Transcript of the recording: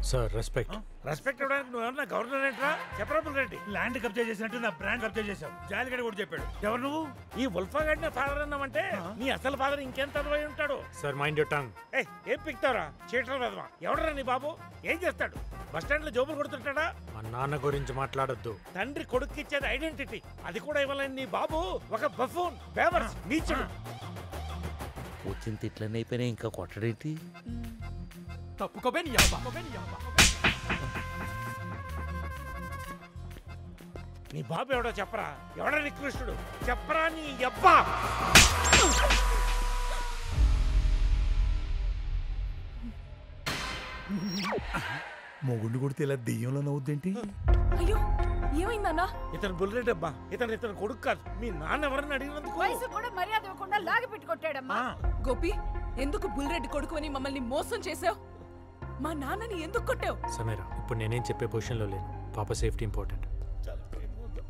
Sir respect. Respect ఇవ్వడానికి నువ్వేమన్నా governor ఏంట్రా? చెప్పరా బుల్రెడ్డి. ల్యాండ్ కబ్జా చేసినట్టు నా బ్రాండ్ కబ్జా చేశావు. జాలిగడి కూడా చెప్పాడు. ఎవరు నువ్వు? ఈ ఉల్ఫాగడ్ నా ఫాదర్ అన్నావంటే నీ అసలు ఫాదర్ ఇంకెంత అదవై ఉంటాడు. Sir mind your tongue. ఏం పిక్తావరా చీటర్ వెదవా? ఎవడరా నీ బాబు? ఏం చేస్తాడు? బస్ స్టాండ్ లో జోబులు కొడుతుంటాడా? మా నాన్న గురించి మాట్లాడొద్దు. తండ్రి కొడుకు ఇచ్చేది ఐడెంటిటీ, అది కూడా ఇవ్వాలని నీ బాబు ఒక బఫూన్ బేవర్స్ నీచుడు. వచ్చిన తిట్లన్నీ అయిపోయినా ఇంకా కొట్టడేంటి? తప్పుకోబే నీ అబ్బా. నీ బాబు ఎవడో చెప్పరా? ఎవడా నికృష్టుడు? చెప్పరా నీ అబ్బా. మొగుండు కొడితే ఇలా దెయ్యంలో నవ్వుద్దేంటి? అయ్యో ఏమైందన్నా? ఇతను బుల్రెడ్డి అబ్బా. ఇతను కొడుకు కాదు. మీ నాన్న ఎవరన్నా అడిగినందుకు వయసు కూడా మర్యాద ఇవ్వకుండా లాగి పెట్టుకొట్టాడమ్మా. గోపి, ఎందుకు బుల్రెడ్డి కొడుకు అని మమ్మల్ని మోసం చేసావు? మా నాన్నని ఎందుకు కొట్టావు? సమీరా, ఇప్పుడు నేనేం చెప్పే పొజిషన్లో లేను. పాప సేఫ్టీ ఇంపార్టెంట్.